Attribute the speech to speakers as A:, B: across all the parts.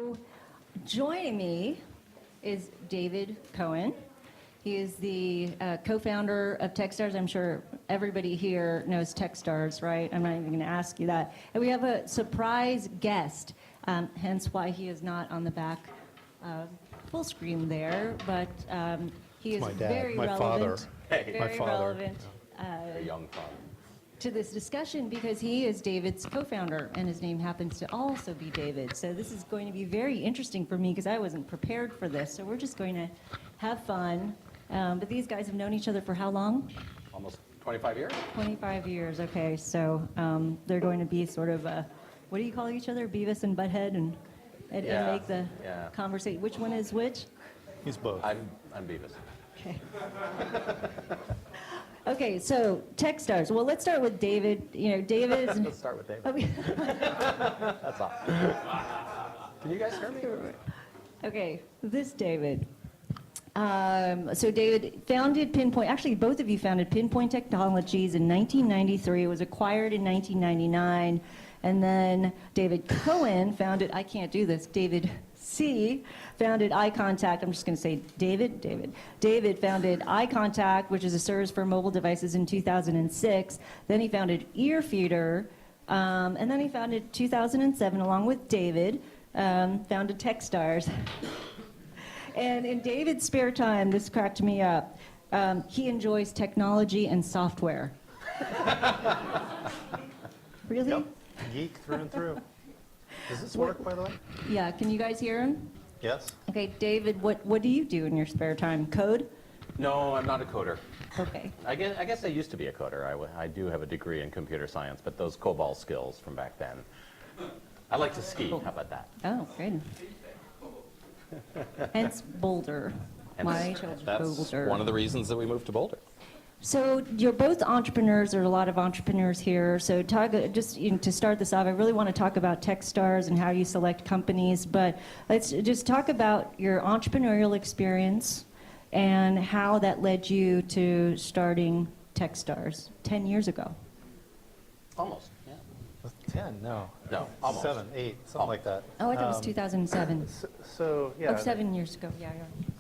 A: So joining me is David Cohen. He is the co-founder of TechStars. I'm sure everybody here knows TechStars, right? I'm not even going to ask you that. And we have a surprise guest, hence why he is not on the back full screen there. But he is very relevant. Very relevant.
B: A young father.
A: To this discussion because he is David's co-founder and his name happens to also be David. So this is going to be very interesting for me because I wasn't prepared for this. So we're just going to have fun. But these guys have known each other for how long?
B: Almost 25 years?
A: 25 years, okay. So they're going to be sort of, what do you call each other? Beavis and Butthead and make the conversation. Which one is which?
C: He's both.
B: I'm Beavis.
A: Okay. Okay, so TechStars. Well, let's start with David. You know, David is...
B: Let's start with David. That's all. Can you guys hear me?
A: Okay, this David. So David founded Pinpoint. Actually, both of you founded Pinpoint Technologies in 1993. It was acquired in 1999. And then David Cohen founded, I can't do this, David C. founded iContact. I'm just going to say David. David founded iContact, which is a service for mobile devices in 2006. Then he founded Earfeeder. And then he founded 2007, along with David, founded TechStars. And in David's spare time, this cracked me up, he enjoys technology and software. Really?
C: Yep. Geek through and through. Does this work, by the way?
A: Yeah, can you guys hear him?
C: Yes.
A: Okay, David, what do you do in your spare time? Code?
B: No, I'm not a coder.
A: Okay.
B: I guess I used to be a coder. I do have a degree in computer science, but those COBOL skills from back then. I like to ski. How about that?
A: Oh, great. Hence Boulder. My chose Boulder.
B: One of the reasons that we moved to Boulder.
A: So you're both entrepreneurs. There are a lot of entrepreneurs here. So talk, just to start this off, I really want to talk about TechStars and how you select companies. But let's just talk about your entrepreneurial experience and how that led you to starting TechStars 10 years ago.
B: Almost, yeah.
C: 10, no.
B: No, almost.
C: 7, 8, something like that.
A: Oh, I thought it was 2007.
C: So yeah.
A: Oh, 7 years ago, yeah.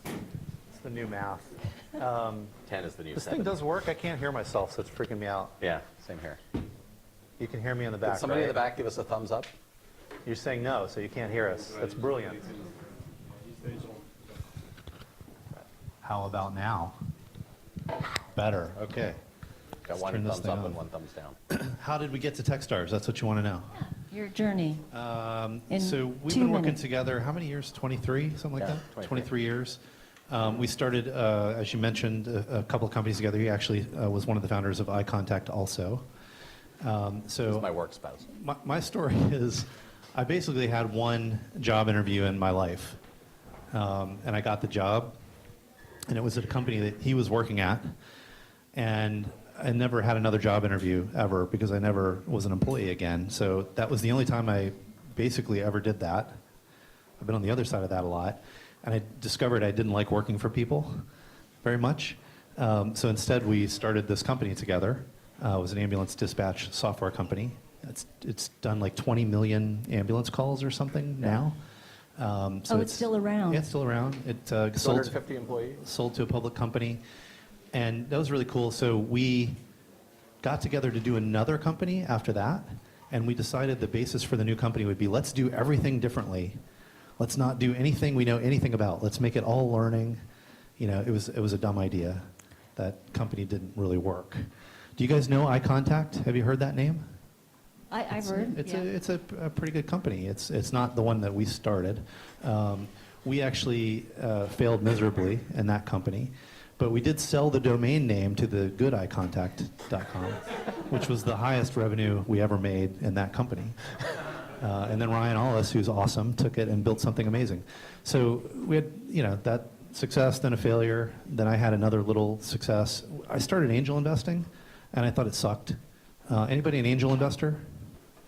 C: It's the new math.
B: 10 is the new
C: This
B: 7.
C: thing does work. I can't hear myself, so it's freaking me out.
B: Yeah, same here.
C: You can hear me in the back,
B: Did somebody
C: right?
B: in the back give us a thumbs up?
C: You're saying no, so you can't hear us. That's brilliant. How about now? Better. Okay.
B: Got
C: Let's
B: one
C: turn this
B: thumbs
C: thing
B: up
C: on.
B: and one thumbs down.
C: How did we get to TechStars? That's what you want to know.
A: Your journey. In
C: So we've
A: 2
C: been working
A: minutes.
C: together, how many years? 23, something like
B: Yeah,
C: that?
B: 23.
C: 23 years. We started, as you mentioned, a couple of companies together. He actually was one of the founders of iContact also.
B: This is my work spouse.
C: My story is I basically had one job interview in my life. And I got the job. And it was at a company that he was working at. And I never had another job interview ever because I never was an employee again. So that was the only time I basically ever did that. I've been on the other side of that a lot. And I discovered I didn't like working for people very much. So instead we started this company together. It was an ambulance dispatch software company. It's done like 20 million ambulance calls or something now. So
A: it's still around.
C: Yeah, it's still around. It sold
B: 250 employees.
C: sold to a public company. And that was really cool. So we got together to do another company after that. And we decided the basis for the new company would be, let's do everything differently. Let's not do anything we know anything about. Let's make it all learning. You know, it was a dumb idea. That company didn't really work. Do you guys know iContact? Have you heard that name?
A: I've heard.
C: It's a pretty good company. It's not the one that we started. We actually failed miserably in that company. But we did sell the domain name to the good iContact.com, which was the highest revenue we ever made in that company. And then Ryan Ollis, who's awesome, took it and built something amazing. So we had, that success, then a failure. Then I had another little success. I started angel investing, and I thought it sucked. Anybody an angel investor?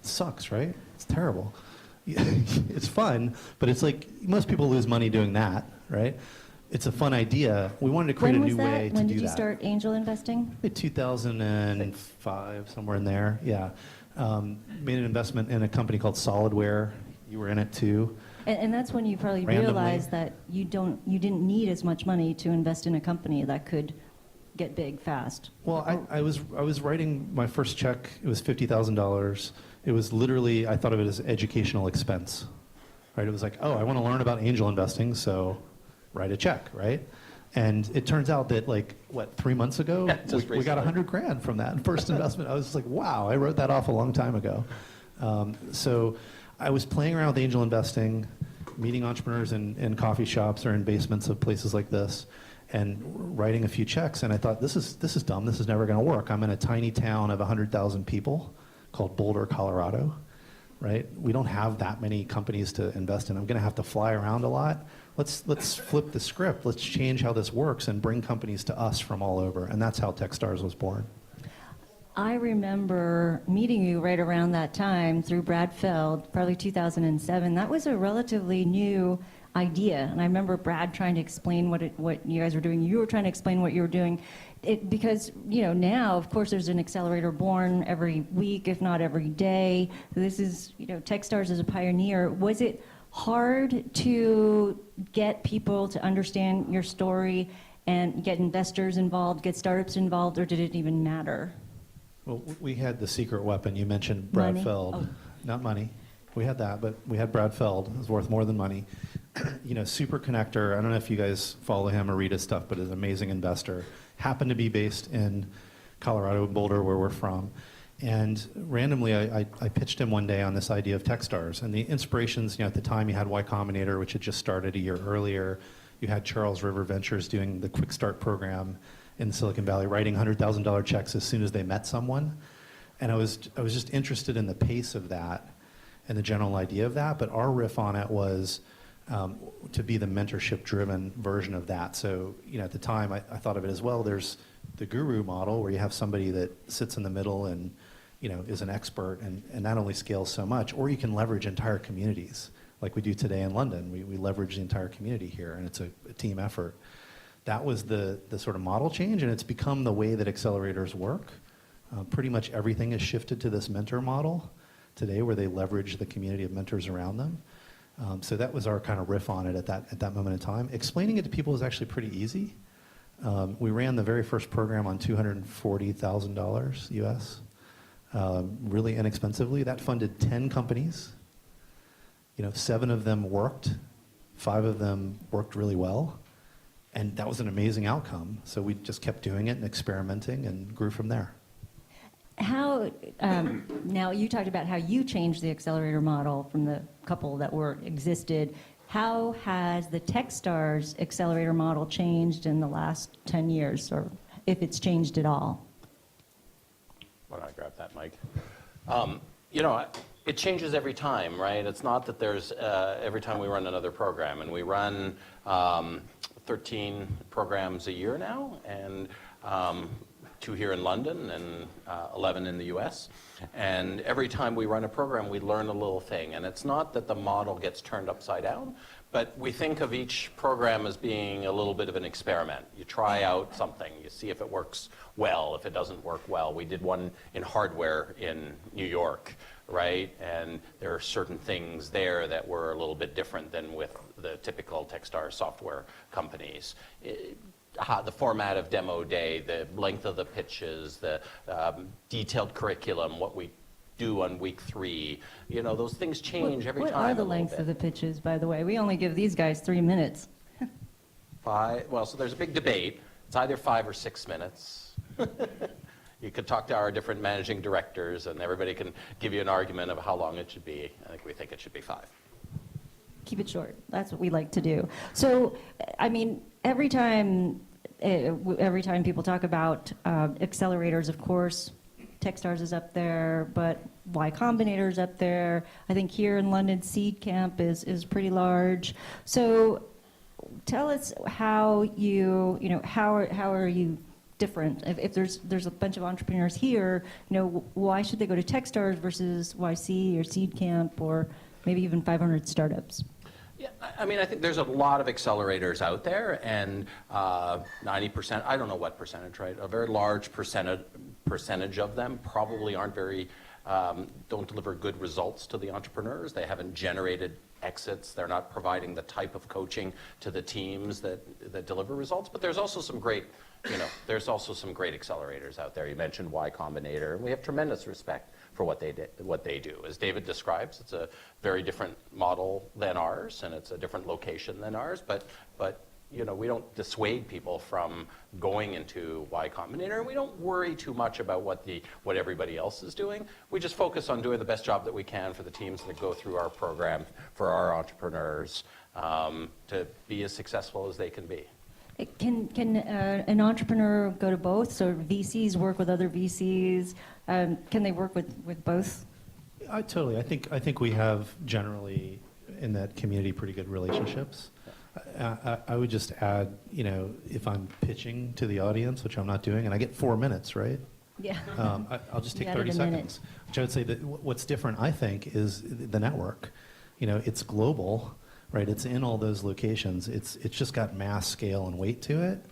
C: It sucks, right? It's terrible. It's fun, but it's like most people lose money doing that, right? It's a fun idea. We wanted to create a new way to do that.
A: When did you start angel investing?
C: 2005, somewhere in there, yeah. Made an investment in a company called Solidware. You were in it too.
A: And that's when you probably
C: Randomly.
A: realized that you didn't need as much money to invest in a company that could get big fast.
C: Well, I was writing my first check. It was $50,000. It was literally, I thought of it as educational expense, right? It was like, oh, I want to learn about angel investing, so write a check, right? And it turns out that, like, what, 3 months ago, we got $100,000 from that first investment. I was just like, wow, I wrote that off a long time ago. So I was playing around with angel investing, meeting entrepreneurs in coffee shops or in basements of places like this, and writing a few checks. And I thought, this is dumb. This is never going to work. I'm in a tiny town of 100,000 people called Boulder, Colorado, right? We don't have that many companies to invest in. I'm going to have to fly around a lot. Let's flip the script. Let's change how this works and bring companies to us from all over. And that's how TechStars was born.
A: I remember meeting you right around that time through Brad Feld, probably 2007. That was a relatively new idea, and I remember Brad trying to explain what you guys were doing. You were trying to explain what you were doing, because now, of course, there's an accelerator born every week, if not every day. This is TechStars is a pioneer. Was it hard to get people to understand your story and get investors involved, get startups involved, or did it even matter?
C: Well, we had the secret weapon. You mentioned Brad
A: Money?
C: Feld.
A: Oh.
C: Not money. We had that, but we had Brad Feld. It was worth more than money. Super connector. I don't know if you guys follow him or read his stuff, but is an amazing investor. Happened to be based in Colorado, Boulder, where we're from. And randomly, I pitched him one day on this idea of TechStars. And the inspirations, at the time, you had Y Combinator, which had just started a year earlier. You had Charles River Ventures doing the Quick Start program in Silicon Valley, writing $100,000 checks as soon as they met someone. And I was just interested in the pace of that and the general idea of that. But our riff on it was to be the mentorship-driven version of that. So, at the time, I thought of it as, well, there's the guru model where you have somebody that sits in the middle and, is an expert, and that only scales so much. Or you can leverage entire communities, like we do today in London. We leverage the entire community here, and it's a team effort. That was the sort of model change, and it's become the way that accelerators work. Pretty much everything has shifted to this mentor model today, where they leverage the community of mentors around them. So that was our kind of riff on it at that moment in time. Explaining it to people is actually pretty easy. We ran the very first program on $240,000 US, really inexpensively. That funded 10 companies. 7 of them worked, 5 of them worked really well, and that was an amazing outcome. So we just kept doing it and experimenting and grew from there.
A: How, now you talked about how you changed the accelerator model from the couple that existed. How has the TechStars accelerator model changed in the last 10 years, or if it's changed at all?
B: Why don't I grab that, Mike? It changes every time, right? It's not that there's, every time we run another program, and we run 13 programs a year now, and 2 here in London and 11 in the US. And every time we run a program, we learn a little thing. And it's not that the model gets turned upside down, but we think of each program as being a little bit of an experiment. You try out something, you see if it works well, if it doesn't work well. We did one in hardware in New York, right? And there are certain things there that were a little bit different than with the typical TechStars software companies. The format of demo day, the length of the pitches, the detailed curriculum, what we do on week 3, those things change every time.
A: What are the lengths of the pitches, by the way? We only give these guys 3 minutes.
B: 5, well, so there's a big debate. It's either 5 or 6 minutes. You could talk to our different managing directors, and everybody can give you an argument of how long it should be. I think we think it should be 5.
A: Keep it short. That's what we like to do. So, I mean, every time people talk about accelerators, of course, TechStars is up there, but Y Combinator is up there. I think here in London, Seed Camp is pretty large. So, tell us how how are you different? If there's a bunch of entrepreneurs here, why should they go to TechStars versus YC or Seed Camp or maybe even 500 startups?
B: Yeah, I mean, I think there's a lot of accelerators out there, and 90%, I don't know what percentage, right? A very large percentage of them probably aren't very don't deliver good results to the entrepreneurs. They haven't generated exits. They're not providing the type of coaching to the teams that deliver results. But there's also some great, there's also some great accelerators out there. You mentioned Y Combinator, and we have tremendous respect for what they do. As David describes, it's a very different model than ours, and it's a different location than ours. But we don't dissuade people from going into Y Combinator, and we don't worry too much about what everybody else is doing. We just focus on doing the best job that we can for the teams that go through our program, for our entrepreneurs, to be as successful as they can be.
A: Can an entrepreneur go to both? So VCs work with other VCs. Can they work with both?
C: Totally. I think we have generally in that community pretty good relationships. I would just add, if I'm pitching to the audience, which I'm not doing, and I get 4 minutes, right?
A: Yeah.
C: I'll just take
A: You
C: 30
A: added a minute.
C: seconds. Which I would say that what's different, I think, is the network. It's global, right? It's in all those locations. It's just got mass scale and weight to it.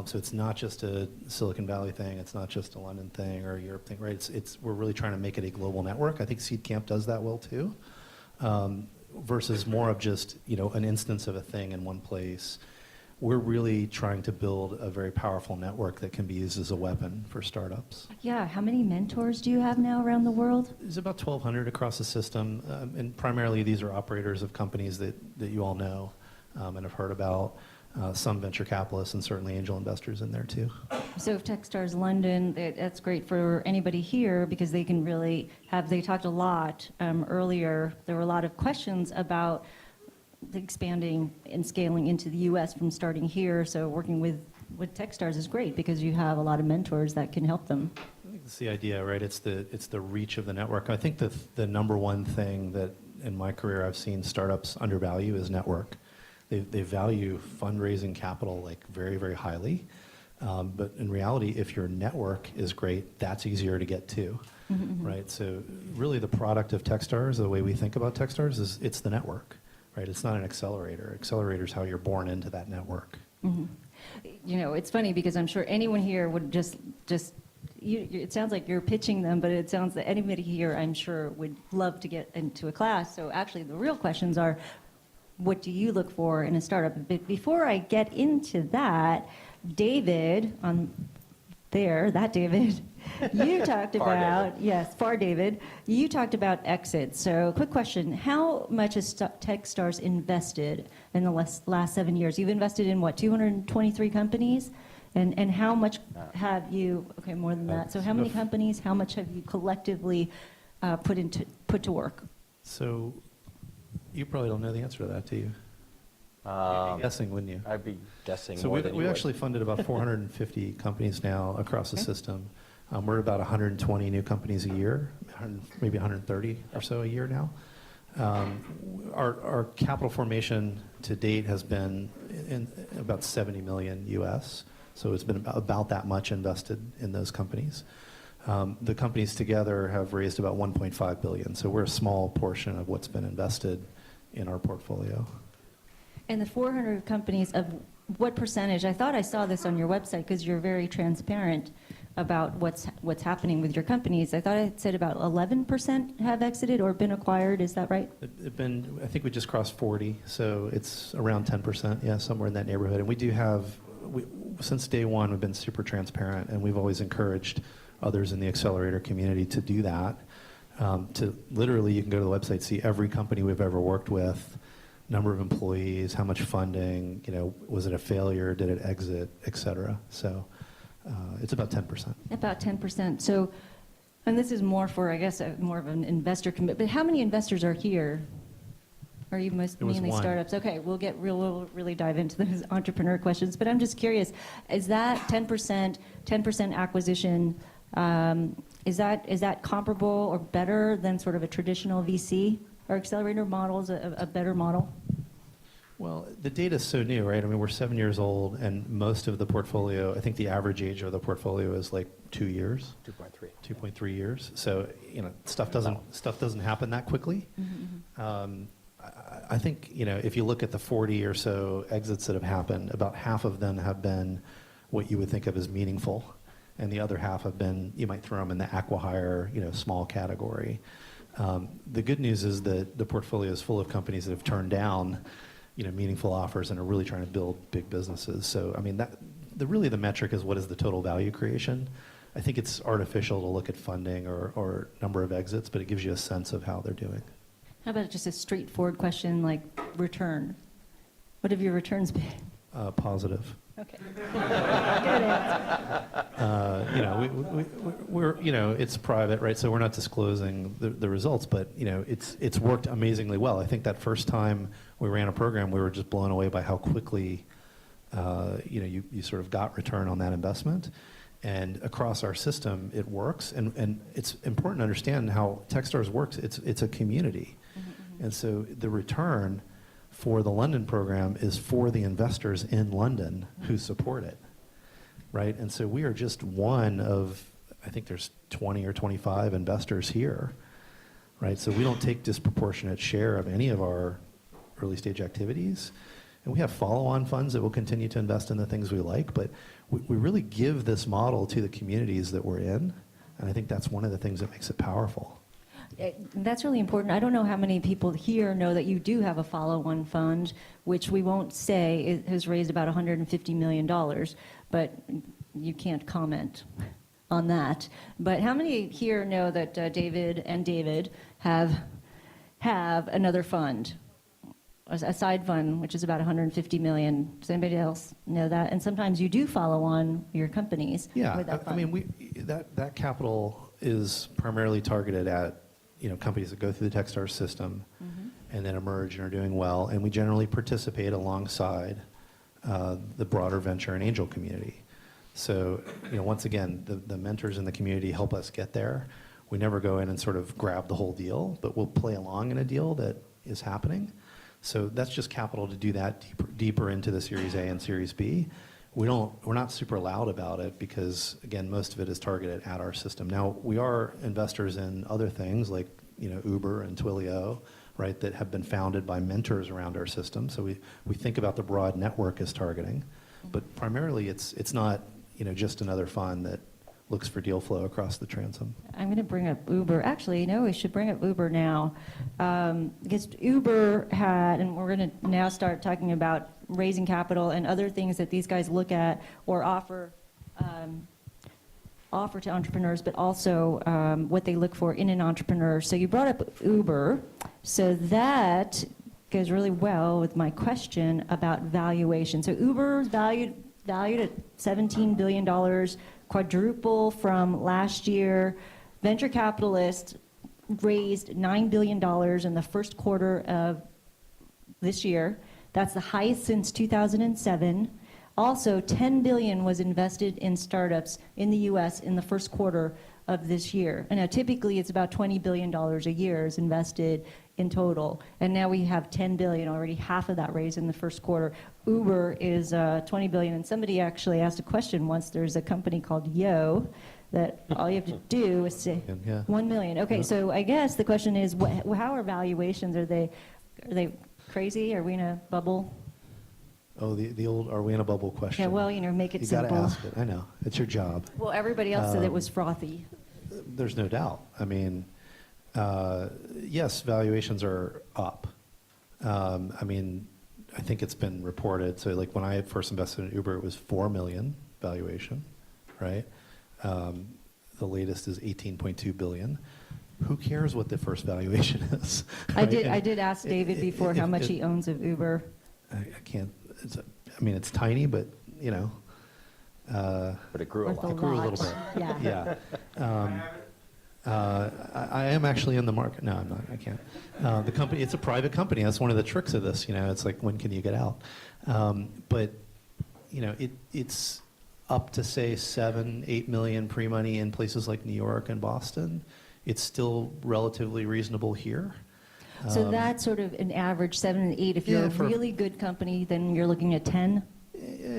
C: So it's not just a Silicon Valley thing. It's not just a London thing or a Europe thing, right? We're really trying to make it a global network. I think Seed Camp does that well too. Versus more of just an instance of a thing in one place. We're really trying to build a very powerful network that can be used as a weapon for startups.
A: Yeah, how many mentors do you have now around the world?
C: There's about 1,200 across the system, and primarily these are operators of companies that you all know and have heard about. Some venture capitalists and certainly angel investors in there too.
A: So if TechStars London, that's great for anybody here because they can really they talked a lot earlier, there were a lot of questions about the expanding and scaling into the US from starting here. So working with TechStars is great because you have a lot of mentors that can help them.
C: I think that's the idea, right? It's the reach of the network. I think the number one thing that in my career I've seen startups undervalue is network. They value fundraising capital like very, very highly. But in reality, if your network is great, that's easier to get to, right? So really the product of TechStars, the way we think about TechStars is it's the network, right? It's not an accelerator. Accelerator is how you're born into that network.
A: It's funny because I'm sure anyone here would just it sounds like you're pitching them, but it sounds that anybody here, I'm sure, would love to get into a class. So actually the real questions are, what do you look for in a startup? But before I get into that, David, David, you talked about, Far David, you talked about exits. So quick question, how much has TechStars invested in the last 7 years? You've invested in what, 223 companies? And how much have you, more than that. So how many companies, how much have you collectively put to work?
C: So you probably don't know the answer to that, do you? You'd be guessing, wouldn't you?
B: I'd be guessing
C: So
B: more than you
C: we
B: would.
C: actually funded about 450 companies now across the system. We're about 120 new companies a year, maybe 130 or so a year now. Our capital formation to date has been in about 70 million US. So it's been about that much invested in those companies. The companies together have raised about 1.5 billion. So we're a small portion of what's been invested in our portfolio.
A: And the 400 companies, of what percentage? I thought I saw this on your website because you're very transparent about what's happening with your companies. I thought it said about 11% have exited or been acquired. Is that right?
C: I think we just crossed 40, so it's around 10%, yeah, somewhere in that neighborhood. And we do have, since day one, we've been super transparent, and we've always encouraged others in the accelerator community to do that. To literally, you can go to the website, see every company we've ever worked with, number of employees, how much funding, was it a failure, did it exit, et cetera. So it's about 10%.
A: About 10%. So, and this is more for, I guess, more of an investor commit. But how many investors are here? Are you mainly
C: one.
A: startups? Okay, we'll really dive into those entrepreneur questions. But I'm just curious, is that 10% acquisition? Is that comparable or better than sort of a traditional VC? Are accelerator models a better model?
C: Well, the data is so new, right? I mean, we're 7 years old, and most of the portfolio, I think the average age of the portfolio is like 2 years.
B: 2.3.
C: 2.3 years. So, stuff doesn't happen that quickly. I think, if you look at the 40 or so exits that have happened, about half of them have been what you would think of as meaningful. and the other half have been, you might throw them in the acqui-hire, small category. The good news is that the portfolio is full of companies that have turned down, meaningful offers and are really trying to build big businesses. So, I mean, really the metric is what is the total value creation. I think it's artificial to look at funding or number of exits, but it gives you a sense of how they're doing.
A: How about just a straightforward question like return? What have your returns been?
C: Positive.
A: Okay. Good answer.
C: We're it's private, right? So we're not disclosing the results, but it's worked amazingly well. I think that first time we ran a program, we were just blown away by how quickly you sort of got return on that investment. And across our system, it works. And it's important to understand how TechStars works. It's a community. Mm-hmm. And so the return for the London program is for the investors in London who support it, right? And so we are just one of, I think there's 20 or 25 investors here, right? So we don't take disproportionate share of any of our early stage activities. And we have follow-on funds that will continue to invest in the things we like, but we really give this model to the communities that we're in, and I think that's one of the things that makes it powerful.
A: That's really important. I don't know how many people here know that you do have a follow-on fund, which we won't say has raised about $150 million, but you can't comment on that. But how many here know that David and David have another fund, a side fund, which is about $150 million? Does anybody else know that? And sometimes you do follow on your companies with that fund.
C: I mean, that capital is primarily targeted at companies that go through the TechStars system and then emerge and are doing well, and we generally participate alongside the broader venture and angel community. So, once again, the mentors in the community help us get there. We never go in and sort of grab the whole deal, but we'll play along in a deal that is happening. So that's just capital to do that deeper into the Series A and Series B. We're not super loud about it because, again, most of it is targeted at our system. Now, we are investors in other things like, Uber and Twilio, right, that have been founded by mentors around our system. So we think about the broad network as targeting. But primarily, it's not, just another fund that looks for deal flow across the transom.
A: I'm going to bring up Uber. Actually, no, we should bring up Uber now. Because Uber had, and we're going to now start talking about raising capital and other things that these guys look at or offer to entrepreneurs, but also what they look for in an entrepreneur. So you brought up Uber. So that goes really well with my question about valuation. So Uber's valued at $17 billion, quadruple from last year. Venture capitalists raised $9 billion in the first quarter of this year. That's the highest since 2007. Also, $10 billion was invested in startups in the U.S. in the first quarter of this year. And now typically it's about $20 billion a year is invested in total. And now we have $10 billion, already half of that raised in the first quarter. Uber is $20 billion. And somebody actually asked a question once. There's a company called Yo that all you have to do is say 1 million. Okay, so I guess the question is, how are valuations? Are they crazy? Are we in a bubble?
C: Oh, the old "are we in a bubble" question.
A: Yeah, well, make it
C: you
A: simple.
C: You got to ask it. I know. It's your job.
A: Well, everybody else said it was frothy.
C: There's no doubt. I mean, yes, valuations are up. I mean, I think it's been reported. So, like when I first invested in Uber, it was $4 million valuation, right? The latest is $18.2 billion. Who cares what the first valuation is? Right?
A: I did ask David before how much he owns of Uber.
C: I can't. It's tiny, but
B: But it grew a lot.
C: It grew a little bit.
A: Yeah.
C: I am actually in the market. No, I'm not. I can't. The company. It's a private company. That's one of the tricks of this. It's like, when can you get out? But it's up to say 7-8 million pre-money in places like New York and Boston. It's still relatively reasonable here.
A: So that's sort of an average 7 and 8. If you're a really good company, then you're looking at 10?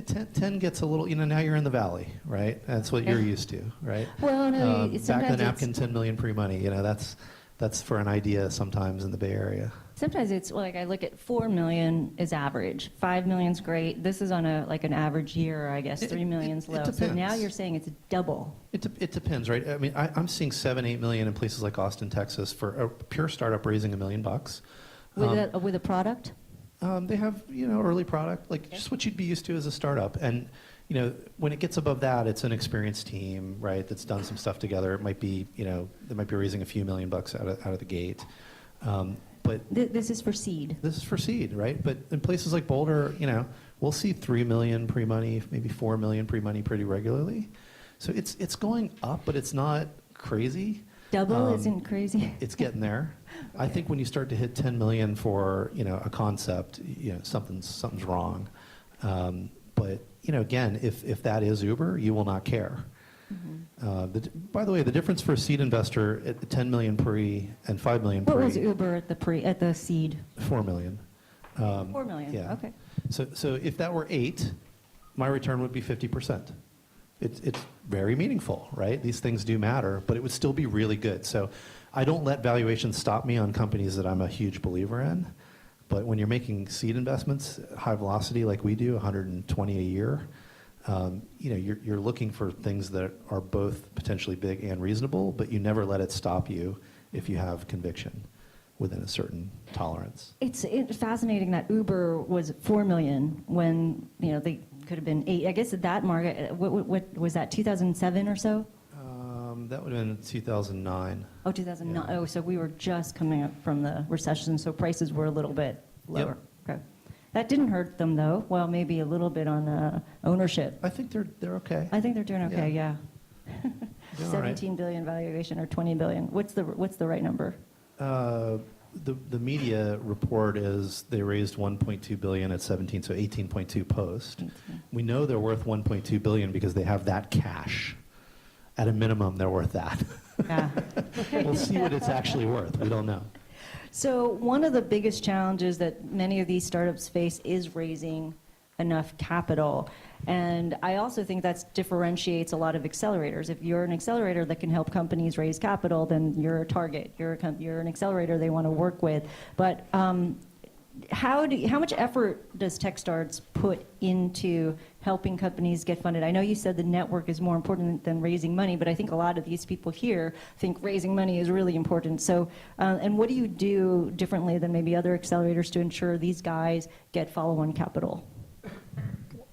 C: 10 gets a little, now you're in the valley, right? That's what you're used to, right?
A: Well, no,
C: back of
A: sometimes
C: the napkin, 10 million pre-money, That's for an idea sometimes in the Bay Area.
A: Sometimes it's like I look at 4 million is average, 5 million's great. This is on an average year, I guess. 3 million's low. So now you're saying it's double.
C: It depends, right? I mean, I'm seeing 7-8 million in places like Austin, Texas, for a pure startup raising $1 million.
A: With a product?
C: They have early product, like just what you'd be used to as a startup, and when it gets above that, it's an experienced team, right? That's done some stuff together. It might be they might be raising a few $1 million out of the gate. But
A: this is for seed.
C: This is for seed, right? But in places like Boulder, we'll see 3 million pre-money, maybe 4 million pre-money pretty regularly. So it's going up, but it's not crazy.
A: Double isn't crazy.
C: It's getting there.
A: Okay.
C: I think when you start to hit 10 million for a concept, something's wrong. But again, if that is Uber, you will not care. Mm-hmm. By the way, the difference for a seed investor at 10 million pre and 5 million pre.
A: What was Uber at the seed?
C: 4 million.
A: 4 million.
C: Yeah.
A: Okay.
C: So if that were 8, my return would be 50%. It's very meaningful, right? These things do matter, but it would still be really good. So I don't let valuations stop me on companies that I'm a huge believer in. But when you're making seed investments, high velocity like we do, 120 a year, you're looking for things that are both potentially big and reasonable, but you never let it stop you if you have conviction within a certain tolerance.
A: It's fascinating that Uber was 4 million when they could have been 8. I guess at that market, what was that, 2007 or so?
C: That would have been 2009.
A: Oh, 2009.
C: Yeah.
A: Oh, so we were just coming up from the recession, so prices were a little bit lower.
C: Yep.
A: Okay. That didn't hurt them, though. Well, maybe a little bit on ownership.
C: I think they're okay.
A: I think they're doing okay, yeah.
C: Doing all right.
A: 17 billion valuation or 20 billion. What's the right number?
C: The media report is they raised 1.2 billion at 17, so 18.2 post.
A: 18.
C: We know they're worth 1.2 billion because they have that cash. At a minimum, they're worth that.
A: Yeah.
C: We'll see what it's actually worth. We don't know.
A: So one of the biggest challenges that many of these startups face is raising enough capital. And I also think that differentiates a lot of accelerators. If you're an accelerator that can help companies raise capital, then you're a target. You're an accelerator they want to work with. But how much effort does TechStars put into helping companies get funded? I know you said the network is more important than raising money, but I think a lot of these people here think raising money is really important. So, and what do you do differently than maybe other accelerators to ensure these guys get follow-on capital?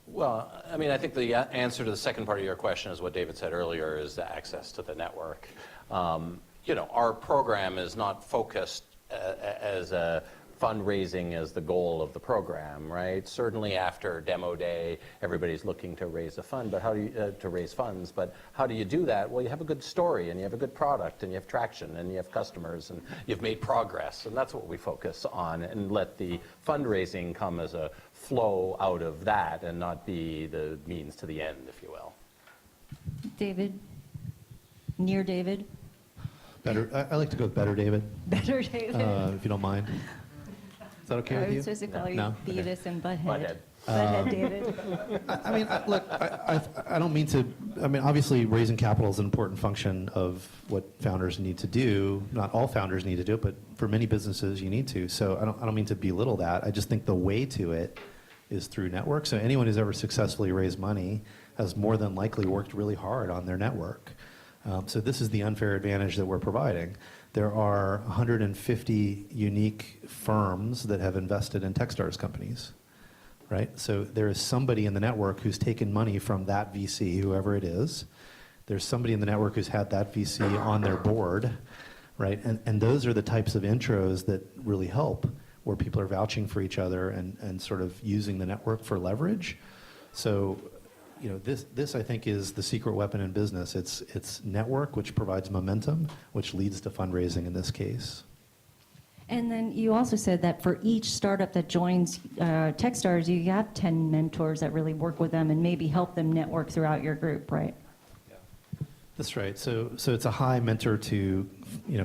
B: Well, I mean, I think the answer to the second part of your question is what David said earlier, is the access to the network. Our program is not focused as a fundraising as the goal of the program, right? Certainly after demo day, everybody's looking to raise a fund, but how do you to raise funds? But how do you do that? Well, you have a good story, and you have a good product, and you have traction, and you have customers, and you've made progress, and that's what we focus on, and let the fundraising come as a flow out of that, and not be the means to the end, if you will.
A: David? Near David?
C: Better. I like to go with better, David.
A: Better David?
C: If you don't mind. Is that okay
A: I
C: with you?
A: was supposed to call you
C: No?
A: Beavis and Butthead.
B: Butthead.
A: Butthead David.
C: I mean, look, I don't mean to. I mean, obviously, raising capital is an important function of what founders need to do. Not all founders need to do it, but for many businesses, you need to. So I don't mean to belittle that. I just think the way to it is through network. So anyone who's ever successfully raised money has more than likely worked really hard on their network. So this is the unfair advantage that we're providing. There are 150 unique firms that have invested in TechStars companies, right? So there is somebody in the network who's taken money from that VC, whoever it is. There's somebody in the network who's had that VC on their board, right? And those are the types of intros that really help, where people are vouching for each other and sort of using the network for leverage. So, this I think is the secret weapon in business. It's network, which provides momentum, which leads to fundraising in this case.
A: And then you also said that for each startup that joins TechStars, you have 10 mentors that really work with them and maybe help them network throughout your group, right?
C: That's right. So it's a high mentor to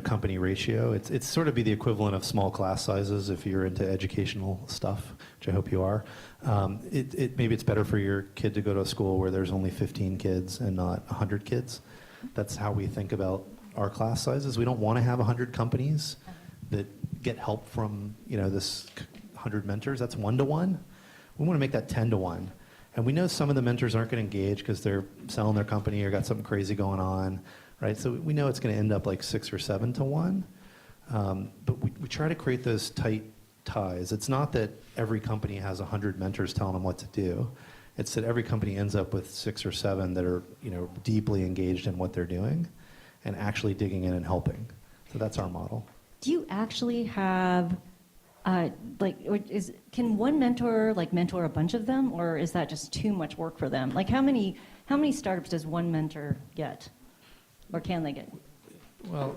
C: company ratio. It's sort of be the equivalent of small class sizes if you're into educational stuff, which I hope you are. Maybe it's better for your kid to go to a school where there's only 15 kids and not 100 kids. That's how we think about our class sizes. We don't want to have 100 companies that get help from this 100 mentors. That's 1-to-1. We want to make that 10-to-1. And we know some of the mentors aren't going to engage because they're selling their company or got something crazy going on, right? So we know it's going to end up like 6 or 7-to-1. But we try to create those tight ties. It's not that every company has 100 mentors telling them what to do. It's that every company ends up with 6 or 7 that are deeply engaged in what they're doing and actually digging in and helping. So that's our model.
A: Do you actually have, can one mentor mentor a bunch of them, or is that just too much work for them? Like how many startups does one mentor get, or can they get?
C: Well,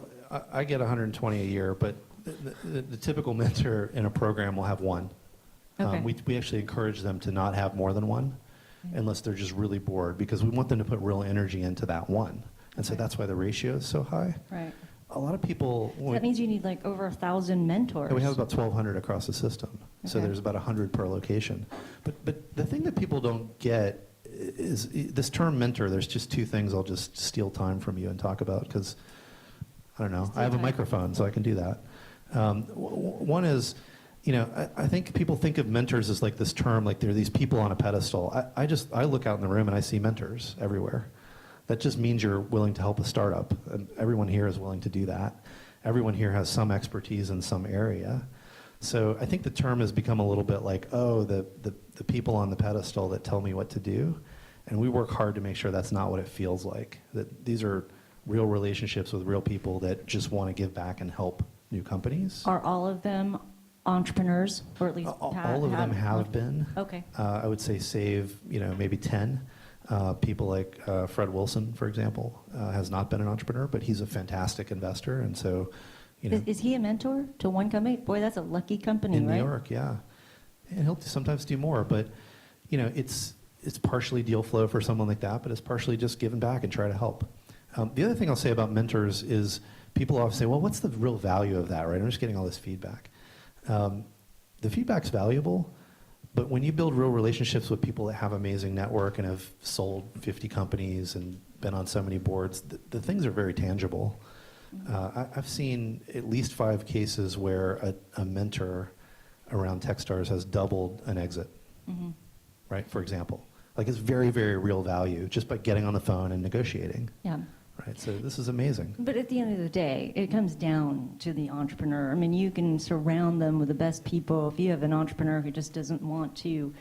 C: I get 120 a year, but the typical mentor in a program will have one.
A: Okay.
C: We actually encourage them to not have more than one unless they're just really bored, because we want them to put real energy into that one. And so that's why the ratio is so high.
A: Right.
C: A lot of people...
A: So that means you need over 1,000 mentors.
C: Yeah, we have about 1,200 across the system. So
A: Okay.
C: there's about 100 per location. But the thing that people don't get is this term mentor. There's just 2 things I'll just steal time from you and talk about, because, I don't know, I have a microphone, so I can do that. One is, I think people think of mentors as this term, they're these people on a pedestal. I look out in the room and I see mentors everywhere. That just means you're willing to help a startup. And everyone here is willing to do that. Everyone here has some expertise in some area. So I think the term has become a little bit the people on the pedestal that tell me what to do. And we work hard to make sure that's not what it feels like. That these are real relationships with real people that just want to give back and help new companies.
A: Are all of them entrepreneurs, or at least
C: all of them have been.
A: Okay.
C: I would say save maybe 10. People like Fred Wilson, for example, has not been an entrepreneur, but he's a fantastic investor, and so
A: Is he a mentor to one company? Boy, that's a lucky company,
C: in
A: right?
C: New York, yeah. And he'll sometimes do more, but it's partially deal flow for someone like that, but it's partially just giving back and try to help. The other thing I'll say about mentors is people often say, well, what's the real value of that, right? I'm just getting all this feedback. The feedback's valuable, but when you build real relationships with people that have amazing network and have sold 50 companies and been on so many boards, the things are very tangible. I've seen at least 5 cases where a mentor around TechStars has doubled an exit, right, for example. It's very, very real value just by getting on the phone and negotiating.
A: Yeah.
C: Right, so this is amazing.
A: But at the end of the day, it comes down to the entrepreneur. I mean, you can surround them with the best people. If you have an entrepreneur who just doesn't want to,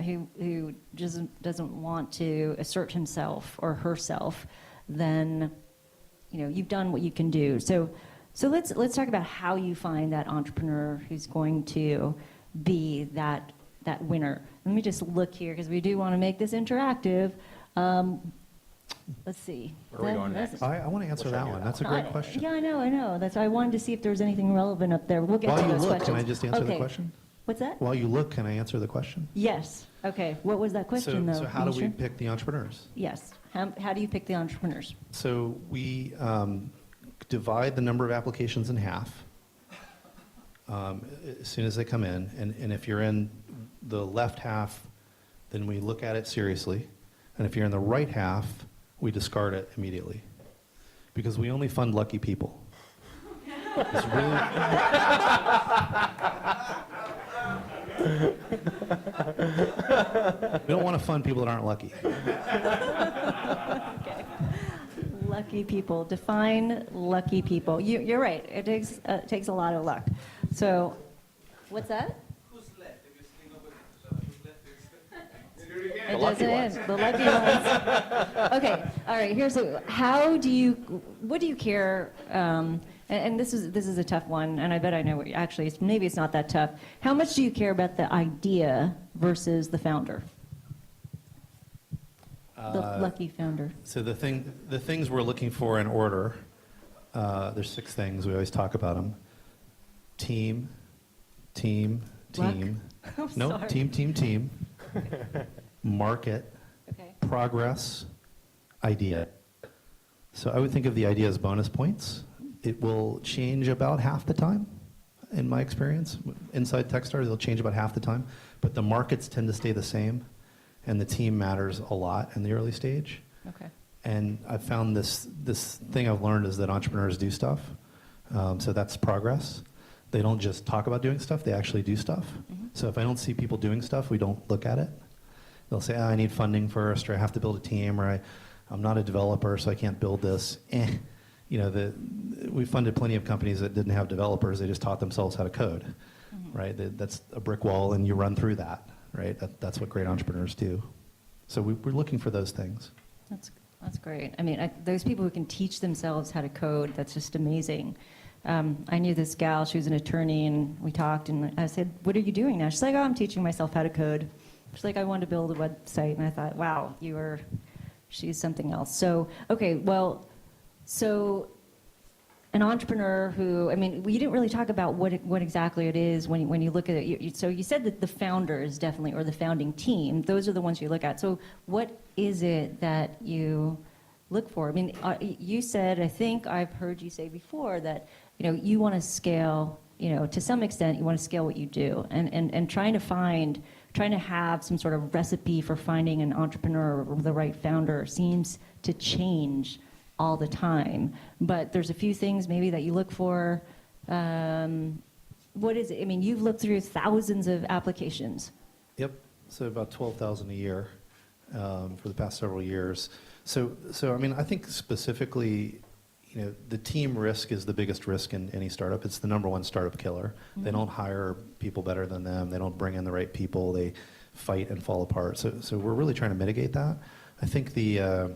A: who just doesn't want to assert himself or herself, then you've done what you can do. So let's talk about how you find that entrepreneur who's going to be that winner. Let me just look here, because we do want to make this interactive. Let's see.
B: Where are we going next?
C: I want to answer that one. That's a great question.
A: Yeah, I know. That's why I wanted to see if there was anything relevant up there. We'll get
C: While
A: to
C: you
A: those
C: look,
A: questions.
C: can I just answer the
A: Okay.
C: question?
A: What's that?
C: While you look, can I answer the question?
A: Yes. Okay. What was that question, though?
C: So how do we
A: Sure?
C: pick the entrepreneurs?
A: Yes. How do you pick the entrepreneurs?
C: So we divide the number of applications in half as soon as they come in. And if you're in the left half, then we look at it seriously. And if you're in the right half, we discard it immediately. Because we only fund lucky people. It's really... We don't want to fund people that aren't lucky.
A: Okay. Lucky people. Define lucky people. You're right. It takes a lot of luck. So, what's that?
B: The
A: It
B: lucky
A: doesn't
B: ones.
A: end. The lucky ones. Okay. All right. What do you care? And this is a tough one, and I bet I know. Actually, maybe it's not that tough. How much do you care about the idea versus the founder? The lucky founder.
C: So the things we're looking for in order, there's 6 things. We always talk about them. Team.
A: Luck? I'm
C: No,
A: sorry.
C: team. Market,
A: Okay.
C: progress, idea. So I would think of the idea as bonus points. It will change about half the time, in my experience. Inside TechStars, it'll change about half the time. But the markets tend to stay the same, and the team matters a lot in the early stage.
A: Okay.
C: And I found this thing I've learned is that entrepreneurs do stuff. So that's progress. They don't just talk about doing stuff, they actually do stuff. So if I don't see people doing stuff, we don't look at it. They'll say, I need funding first, or I have to build a team, or I'm not a developer, so I can't build this. We funded plenty of companies that didn't have developers, they just taught themselves how to code, right? That's a brick wall, and you run through that, right? That's what great entrepreneurs do. So we're looking for those things.
A: That's great. I mean, those people who can teach themselves how to code, that's just amazing. I knew this gal, she was an attorney, and we talked, and I said, what are you doing now? She's like, oh, I'm teaching myself how to code. She's like, I want to build a website, and I thought, wow, she's something else. So, okay, well, so an entrepreneur who, I mean, we didn't really talk about what exactly it is when you look at it. So you said that the founders definitely, or the founding team, those are the ones you look at. So what is it that you look for? I mean, you said, I think I've heard you say before that, you want to scale, to some extent, you want to scale what you do, and trying to have some sort of recipe for finding an entrepreneur or the right founder seems to change all the time. But there's a few things maybe that you look for. What is it? I mean, you've looked through thousands of applications.
C: Yep, so about 12,000 a year for the past several years. So I mean, I think specifically, the team risk is the biggest risk in any startup. It's the number one startup killer. They don't hire people better than them. They don't bring in the right people. They fight and fall apart. So we're really trying to mitigate that. I think the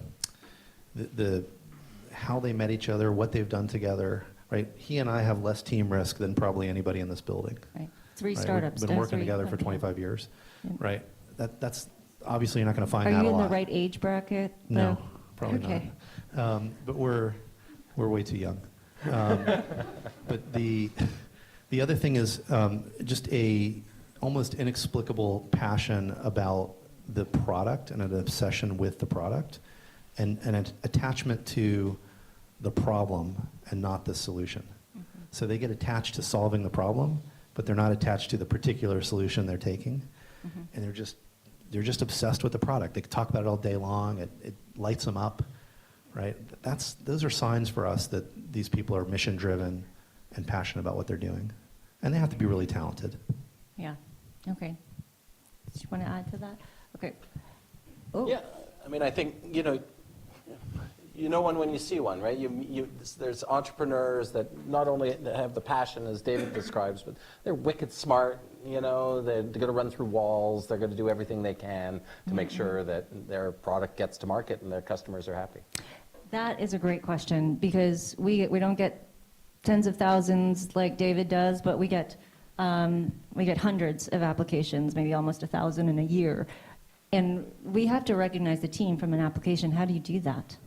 C: how they met each other, what they've done together, right? He and I have less team risk than probably anybody in this building.
A: Right. Three
C: right?
A: startups.
C: We've been working together for 25 years, right? That's obviously you're not going to find
A: Are
C: that a lot.
A: you in the right age bracket?
C: No, probably
A: okay.
C: not. But we're way too young. But the other thing is just a almost inexplicable passion about the product and an obsession with the product and an attachment to the problem and not the solution. So they get attached to solving the problem, but they're not attached to the particular solution they're taking. And they're just obsessed with the product. They talk about it all day long. It lights them up. Right? Those are signs for us that these people are mission-driven and passionate about what they're doing. And they have to be really talented.
A: Yeah. Okay. Do you want to add to that? Okay. Oh.
B: Yeah, I mean, I think, you know one when you see one, right? There's entrepreneurs that not only have the passion, as David describes, but they're wicked smart. They're going to run through walls. They're going to do everything they can to make sure that their product gets to market and their customers are happy.
A: That is a great question, because we don't get tens of thousands like David does, but we get hundreds of applications, maybe almost 1,000 in a year. And we have to recognize the team from an application. How do you do that?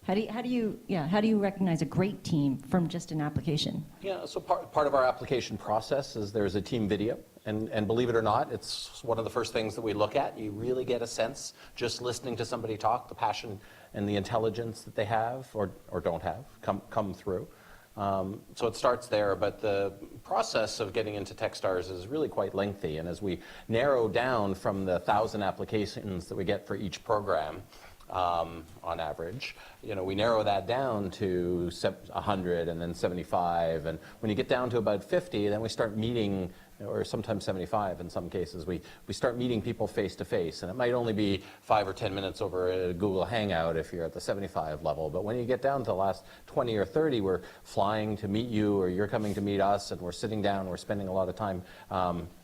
A: How do you recognize a great team from just an application?
B: Yeah, so part of our application process is there's a team video. And believe it or not, it's one of the first things that we look at. You really get a sense, just listening to somebody talk, the passion and the intelligence that they have or don't have come through. So it starts there, but the process of getting into TechStars is really quite lengthy. And as we narrow down from the 1,000 applications that we get for each program, on average, we narrow that down to 100 and then 75. And when you get down to about 50, then we start meeting, or sometimes 75 in some cases, we start meeting people face to face. And it might only be 5 or 10 minutes over a Google Hangout if you're at the 75 level. But when you get down to the last 20 or 30, we're flying to meet you, or you're coming to meet us, and we're sitting down, we're spending a lot of time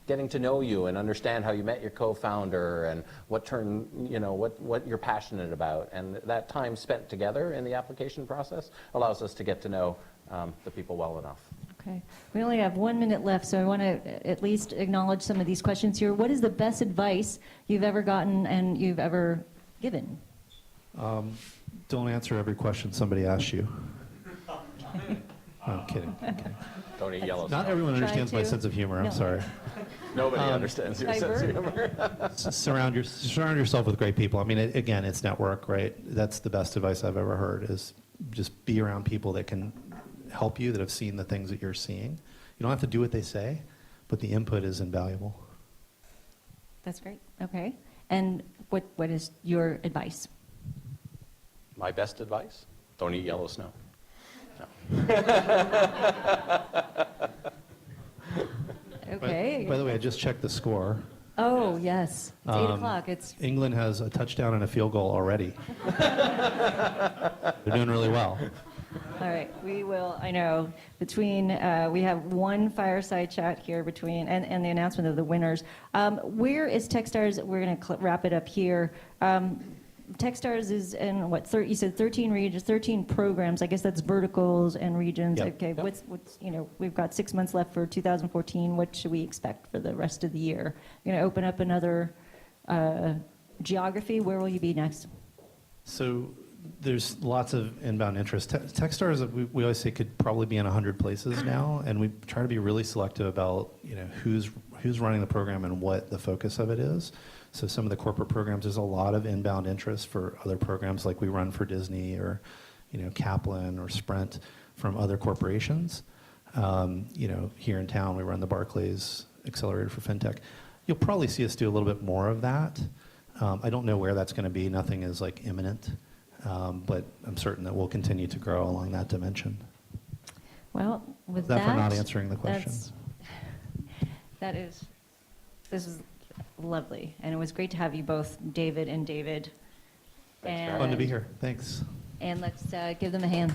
B: getting to know you and understand how you met your co-founder and what you're passionate about. And that time spent together in the application process allows us to get to know the people well enough.
A: Okay. We only have 1 minute left, so I want to at least acknowledge some of these questions here. What is the best advice you've ever gotten and you've ever given?
C: Don't answer every question somebody asks you. I'm kidding.
B: Don't eat yellow.
C: Not everyone understands my sense of humor. I'm sorry.
B: Nobody understands your sense of humor.
C: Surround yourself with great people. I mean, again, it's network, right? That's the best advice I've ever heard, is just be around people that can help you, that have seen the things that you're seeing. You don't have to do what they say, but the input is invaluable.
A: That's great. Okay. And what is your advice?
B: My best advice? Don't eat yellow snow.
A: Okay.
C: By the way, I just checked the score.
A: Oh, yes. It's 8 o'clock. It's
C: England has a touchdown and a field goal already. They're doing really well.
A: all right. We will, I know, between, we have one fireside chat here between, and the announcement of the winners. Where is TechStars? We're going to wrap it up here. TechStars is in what? You said 13 regions, 13 programs. I guess that's verticals and regions.
C: Yep.
A: Okay.
B: Yep.
A: What's we've got 6 months left for 2014. What should we expect for the rest of the year? You're going to open up another geography. Where will you be next?
C: So there's lots of inbound interest. TechStars, we always say, could probably be in 100 places now, and we try to be really selective about who's running the program and what the focus of it is. So some of the corporate programs, there's a lot of inbound interest for other programs like we run for Disney or Kaplan or Sprint from other corporations. Here in town we run the Barclays Accelerator for FinTech. You'll probably see us do a little bit more of that. I don't know where that's going to be. Nothing is like imminent, but I'm certain that we'll continue to grow along that dimension.
A: Well, with
C: That
A: that,
C: for not answering the question.
A: this is lovely, and it was great to have you both, David and David.
B: Thanks,
A: And,
C: Fun to be here. Thanks.
A: and let's give them a hand.